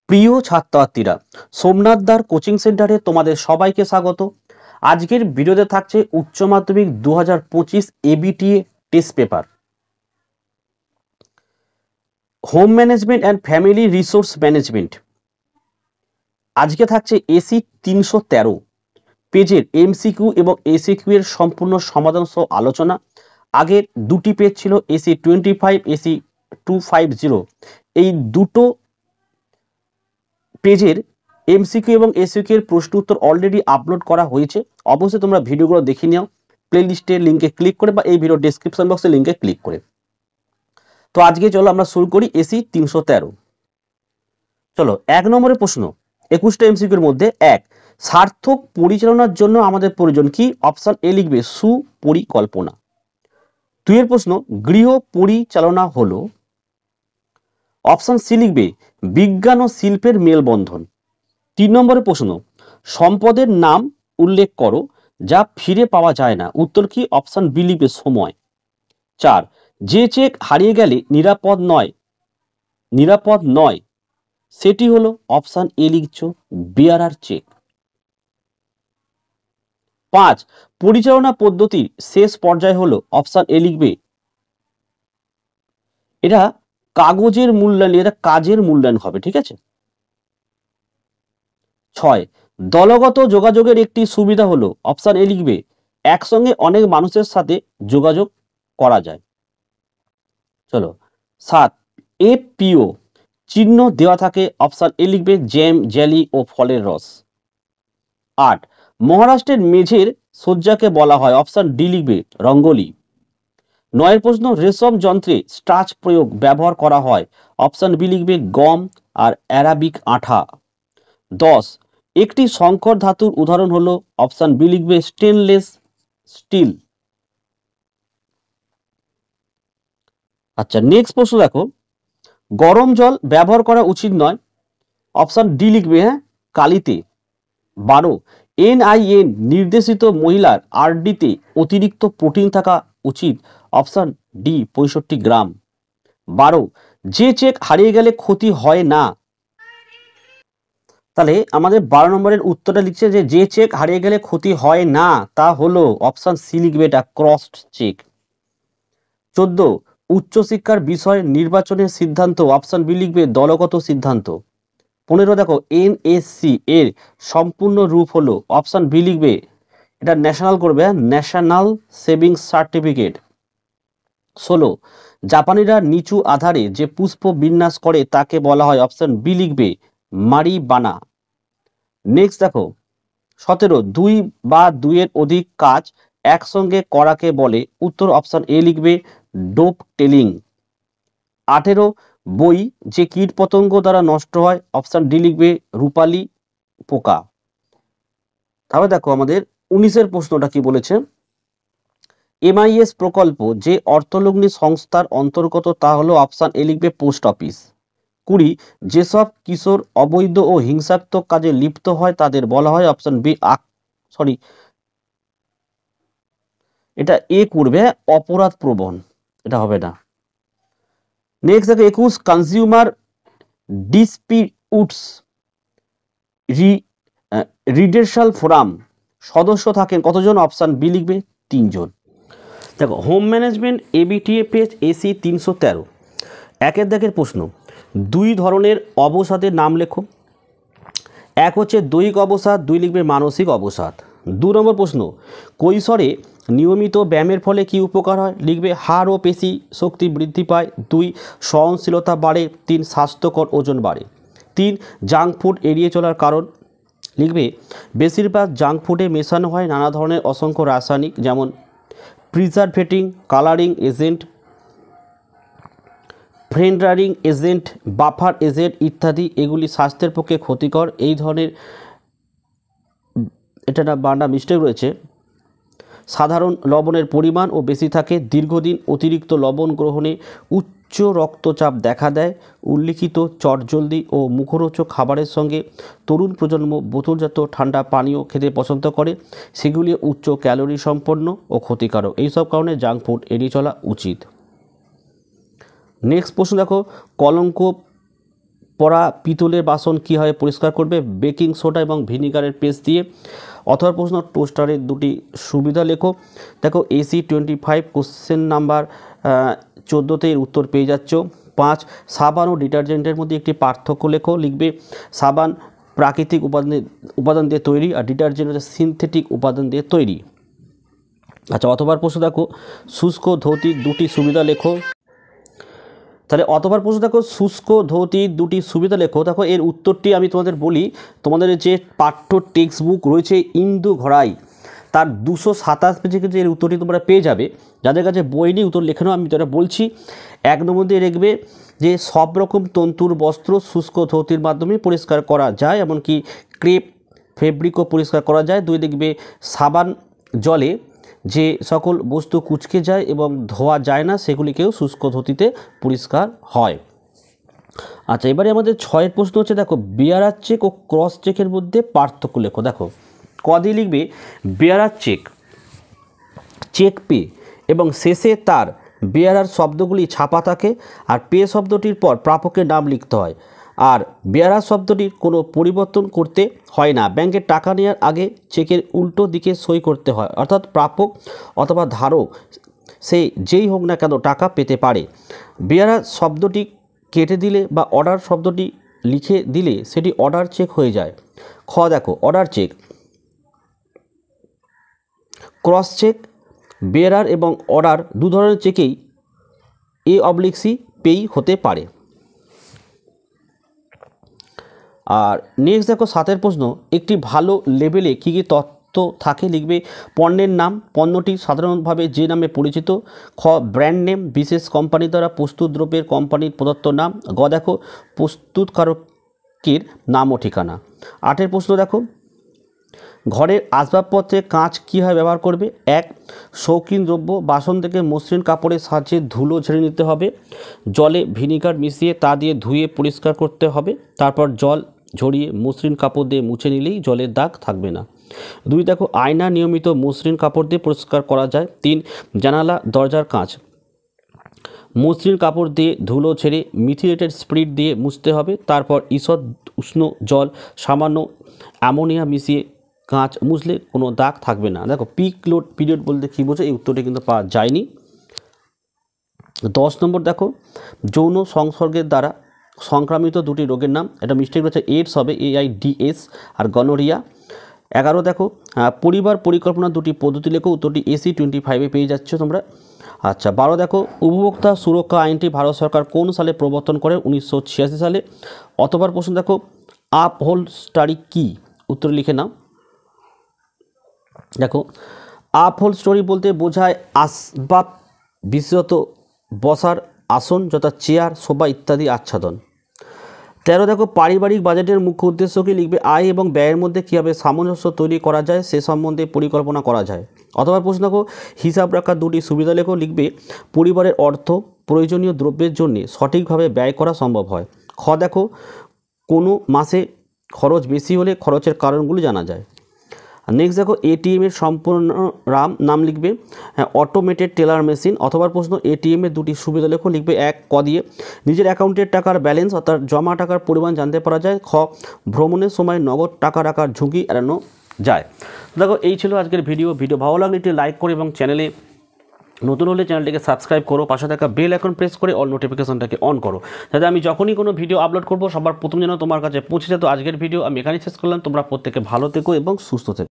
প্রিয় ছাত্রছাত্রীরা, সোমনাথদার কোচিং সেন্টারে তোমাদের সবাইকে স্বাগত। আজকের ভিডিওতে থাকছে উচ্চ মাধ্যমিক 2025 ABTA test paper, home management and family resource management. আজকে থাকছে এসি 313 পেজের এমসিকিউ এবং এসিকিউ এর সম্পূর্ণ সমাধান সহ আলোচনা। আগের দুটি পেজ ছিল এসি 25, এসি 250। এই দুটো পেজের এমসিকিউ এবং এসিকিউ এর প্রশ্ন উত্তর অলরেডি আপলোড করা হয়েছে। অবশ্যই তোমরা ভিডিওগুলো দেখে নিও প্লেলিস্টের লিঙ্কে ক্লিক করে বা এই ভিডিও ডেসক্রিপশন বক্সের লিঙ্কে ক্লিক করে। তো আজকে চলো আমরা শুরু করি এসি 313। চলো 1 নম্বরের প্রশ্ন, 21টা এমসিকিউর মধ্যে 1, সার্থক পরিচালনার জন্য আমাদের প্রয়োজন কি? অপশন এ লিখবে সুপরিকল্পনা। 2 এর প্রশ্ন, গৃহ পরিচালনা হলো? অপশন সি লিখবে বিজ্ঞান ও শিল্পের মেলবন্ধন। 3 নম্বরের প্রশ্ন, সম্পদের নাম উল্লেখ করো যা ফিরে পাওয়া যায় না। উত্তর কি? অপশন বি লিখবে সময়। 4, যে চেক হারিয়ে গেলে নিরাপদ নয় সেটি হলো? অপশন এ লিখছো বেয়ারার চেক। 5, পরিচালনা পদ্ধতির শেষ পর্যায় হলো? অপশন এ লিখবে এটা কাগজের মূল্যায়ন, এটা কাজের মূল্যায়ন হবে, ঠিক আছে। 6, দলগত যোগাযোগের একটি সুবিধা হলো? অপশন এ লিখবে একসঙ্গে অনেক মানুষের সাথে যোগাযোগ করা যায়। চলো 7, এপিও চিহ্ন দেওয়া থাকে? অপশন এ লিখবে জ্যাম, জেলি ও ফলের রস। 8, মহারাষ্ট্রের মেঝের সজ্জাকে বলা হয়? অপশন ডি লিখবে রঙ্গোলি। 9 প্রশ্ন, রেশম যন্ত্রে স্টার্চ প্রয়োগ ব্যবহার করা হয়? অপশন বি লিখবে গম আর অ্যারাবিক আঠা। 10, একটি সংকর ধাতুর উদাহরণ হলো? অপশন বি লিখবে স্টেনলেস স্টিল। আচ্ছা, নেক্সট প্রশ্ন দেখো, গরম জল ব্যবহার করা উচিত নয়? অপশন ডি লিখবে কালিতে। 12, NIN নির্দেশিত মহিলার আরডিতে অতিরিক্ত প্রোটিন থাকা উচিত? অপশন ডি 65 গ্রাম। 12, যে চেক হারিয়ে গেলে ক্ষতি হয় না। তাহলে আমাদের 12 নম্বরের উত্তরটা লিখছে যে চেক হারিয়ে গেলে ক্ষতি হয় না তা হলো? অপশন সি লিখবে এটা ক্রসড চেক। 14, উচ্চশিক্ষার বিষয় নির্বাচনের সিদ্ধান্ত? অপশন বি লিখবে দলগত সিদ্ধান্ত। 15 দেখো, NSC এর সম্পূর্ণ রূপ হলো? অপশন বি লিখবে এটা ন্যাশনাল করবে, ন্যাশনাল সেভিংস সার্টিফিকেট। 16, জাপানিরা নিচু আধারে যে পুষ্প বিন্যাস করে তাকে বলা হয়? অপশন বি লিখবে মারিবানা। নেক্সট দেখো 17, 2 বা 2 এর অধিক কাজ একসঙ্গে করাকে বলে? উত্তর অপশন এ লিখবে ডোপ টেলিং। 18, বই যে কীট পতঙ্গ দ্বারা নষ্ট হয়? অপশন ডি লিখবে রূপালী পোকা। তাহলে দেখো আমাদের 19 প্রশ্নটা কি বলেছে, MIS প্রকল্প যে অর্থলগ্নি সংস্থার অন্তর্গত তা হলো? অপশন এ লিখবে পোস্ট অফিস। 20, যেসব কিশোর অবৈধ ও হিংসাত্মক কাজে লিপ্ত হয় তাদের বলা হয়? অপশন বি এটা এ করবে অপরাধ প্রবণ, এটা হবে না। নেক্সট দেখো 21, কনজিউমার ডিসপিউটস রিডেশাল ফোরাম সদস্য থাকেন কতজন? অপশন বি লিখবে 3 জন। দেখো home management ABTA page AC 313, একের দাগের প্রশ্ন, 2 ধরনের অবসাদের নাম লেখো। 1 হচ্ছে দৈহিক অবসাদ, 2 লিখবে মানসিক অবসাদ। 2 নম্বর প্রশ্ন, কৈশোরে নিয়মিত ব্যায়ামের ফলে কি উপকার হয়? লিখবে হাড় ও পেশি শক্তি বৃদ্ধি পায়। 2, সহনশীলতা বাড়ে। 3, স্বাস্থ্যকর ওজন বাড়ে। 3, জাঙ্ক ফুড এড়িয়ে চলার কারণ? লিখবে বেশিরভাগ জাঙ্ক ফুডে মেশানো হয় নানা ধরনের অসংখ্য রাসায়নিক, যেমন preserving, colouring agent, flavouring agent, buffer agent ইত্যাদি। এগুলি স্বাস্থ্যের পক্ষে ক্ষতিকর। এই ধরনের এটা না বাংলা মিস্টেক রয়েছে। সাধারণ লবণের পরিমাণ ও বেশি থাকে। দীর্ঘদিন অতিরিক্ত লবণ গ্রহণে উচ্চ রক্তচাপ দেখা দেয়। উল্লিখিত চটজলদি ও মুখরোচক খাবারের সঙ্গে তরুণ প্রজন্ম বোতলজাত ঠান্ডা পানীয় খেতে পছন্দ করে, সেগুলি উচ্চ ক্যালোরি সম্পন্ন ও ক্ষতিকারক। এইসব কারণে জাঙ্ক ফুড এড়িয়ে চলা উচিত। নেক্সট প্রশ্ন দেখো, কলঙ্ক পড়া পিতলের বাসন কীভাবে পরিষ্কার করবে? বেকিং সোডা এবং ভিনিগারের পেস্ট দিয়ে। অথবা প্রশ্ন, টোস্টারের দুটি সুবিধা লেখো। দেখো AC-25 কোশ্চেন নাম্বার 14তে এর উত্তর পেয়ে যাচ্ছ। 5, সাবান ও ডিটারজেন্টের মধ্যে একটি পার্থক্য লেখো। লিখবে সাবান প্রাকৃতিক উপাদান দিয়ে তৈরি, আর ডিটারজেন্ট হচ্ছে সিনথেটিক উপাদান দিয়ে তৈরি। আচ্ছা, অথবার প্রশ্ন দেখো, শুষ্ক ধৌতির দুটি সুবিধা লেখো। তাহলে অতবার প্রশ্ন দেখো, শুষ্ক ধৌতির দুটি সুবিধা লেখো। দেখো এর উত্তরটি আমি তোমাদের বলি, তোমাদের যে পাঠ্য টেক্সট বুক রয়েছে ইন্দু ঘড়াই, তার 227 পেজে কিন্তু এর উত্তরটি তোমরা পেয়ে যাবে। যাদের কাছে বই নেই উত্তর লেখানো, আমি যেটা বলছি। 1 নম্বর দিয়ে লিখবে যে সব রকম তন্তুর বস্ত্র শুষ্ক ধৌতির মাধ্যমে পরিষ্কার করা যায়, এমনকি ক্রেপ ফেব্রিকও পরিষ্কার করা যায়। 2 দেখবে সাবান জলে যে সকল বস্তু কুঁচকে যায় এবং ধোয়া যায় না সেগুলিকেও শুষ্ক ধৌতিতে পরিষ্কার হয়। আচ্ছা, এবারে আমাদের 6 প্রশ্ন হচ্ছে, দেখো বেয়ারার চেক ও ক্রস চেকের মধ্যে পার্থক্য লেখো। দেখো কদি লিখবে বেয়ারার চেক, চেক পে এবং শেষে তার বেয়ারার শব্দগুলি ছাপা থাকে, আর পে শব্দটির পর প্রাপকের নাম লিখতে হয়। আর বেয়ারার শব্দটির কোনো পরিবর্তন করতে হয় না। ব্যাংকে টাকা নেওয়ার আগে চেকের উল্টো দিকে সই করতে হয়, অর্থাৎ প্রাপক অথবা ধারক সে যেই হোক না কেন টাকা পেতে পারে। বেয়ারার শব্দটি কেটে দিলে বা অর্ডার শব্দটি লিখে দিলে সেটি অর্ডার চেক হয়ে যায়। খ দেখো অর্ডার চেক, ক্রস চেক, বেয়ারার এবং অর্ডার দু ধরনের চেকেই A/C পেই হতে পারে। আর নেক্সট দেখো 7 প্রশ্ন, একটি ভালো লেবেলে কী কী তথ্য থাকে? লিখবে পণ্যের নাম, পণ্যটি সাধারণভাবে যে নামে পরিচিত। খ ব্র্যান্ড নেম, বিশেষ কোম্পানি দ্বারা প্রস্তুত দ্রব্যের কোম্পানির প্রদত্ত নাম। গ দেখো প্রস্তুতকারকের নাম ও ঠিকানা। 8 প্রশ্ন দেখো, ঘরের আসবাবপত্রে কাঁচ কীভাবে ব্যবহার করবে? 1 শৌখিন দ্রব্য, বাসন থেকে মসৃণ কাপড়ের সাহায্যে ধুলো ঝেড়ে নিতে হবে। জলে ভিনিগার মিশিয়ে তা দিয়ে ধুয়ে পরিষ্কার করতে হবে। তারপর জল ঝরিয়ে মসৃণ কাপড় দিয়ে মুছে নিলেই জলের দাগ থাকবে না। 2 দেখো আয়না নিয়মিত মসৃণ কাপড় দিয়ে পরিষ্কার করা যায়। 3 জানালা দরজার কাঁচ মসৃণ কাপড় দিয়ে ধুলো ছেড়ে মিথিলেটেড স্পিরিট দিয়ে মুছতে হবে। তারপর ঈষৎ উষ্ণ জল সামান্য অ্যামোনিয়া মিশিয়ে কাঁচ মুছলে কোনো দাগ থাকবে না। দেখো পিক লোড পিরিয়ড বলতে কী বোঝে, এই উত্তরটি কিন্তু পাওয়া যায়নি। 10 নম্বর দেখো যৌন সংসর্গের দ্বারা সংক্রামিত দুটি রোগের নাম। এটা মিস্টেক রয়েছে, এইডস হবে AIDS আর গনোরিয়া। 11 দেখো পরিবার পরিকল্পনা দুটি পদ্ধতি লেখো। উত্তরটি AC-25 পেয়ে যাচ্ছ তোমরা। আচ্ছা 12 দেখো উপভোক্তা সুরক্ষা আইনটি ভারত সরকার কোন সালে প্রবর্তন করে? 1986 সালে। অতবার প্রশ্ন দেখো আপহোলস্টারি কি? উত্তর লিখে নাও। দেখো আপহোলস্টারি বলতে বোঝায় আসবাব, বিশেষত বসার আসন যথা চেয়ার, সোফা ইত্যাদি আচ্ছাদন। 13 দেখো পারিবারিক বাজেটের মুখ্য উদ্দেশ্য কি? লিখবে আয় এবং ব্যয়ের মধ্যে কীভাবে সামঞ্জস্য তৈরি করা যায় সে সম্বন্ধে পরিকল্পনা করা যায়। অথবা প্রশ্ন দেখো হিসাব রাখার দুটি সুবিধা লেখো। লিখবে পরিবারের অর্থ প্রয়োজনীয় দ্রব্যের জন্য সঠিকভাবে ব্যয় করা সম্ভব হয়। খ দেখো কোনো মাসে খরচ বেশি হলে খরচের কারণগুলো জানা যায়। নেক্সট দেখো ATM-এর সম্পূর্ণ নাম লিখবে অটোমেটেড টেলার মেশিন। অথবা প্রশ্ন ATM-এর দুটি সুবিধা লেখো। লিখবে 1 ক দিয়ে নিজের অ্যাকাউন্টের টাকার ব্যালেন্স অর্থাৎ জমা টাকার পরিমাণ জানতে পারা যায়। খ ভ্রমণের সময় নগদ টাকা রাখার ঝুঁকি এড়ানো যায়। দেখো এই ছিল আজকের ভিডিও ভালো লাগলে একটি লাইক করো এবং চ্যানেলে নতুন হলে চ্যানেলটিকে সাবস্ক্রাইব করো, পাশে থাকা বেল আইকন প্রেস করে অল নোটিফিকেশনটাকে অন করো, যাতে আমি যখনই কোনো ভিডিও আপলোড করব সবার প্রথম যেন তোমার কাছে পৌঁছে যেত। আজকের ভিডিও আমি এখানেই শেষ করলাম। তোমরা প্রত্যেকে ভালো থেকো এবং সুস্থ থেকো।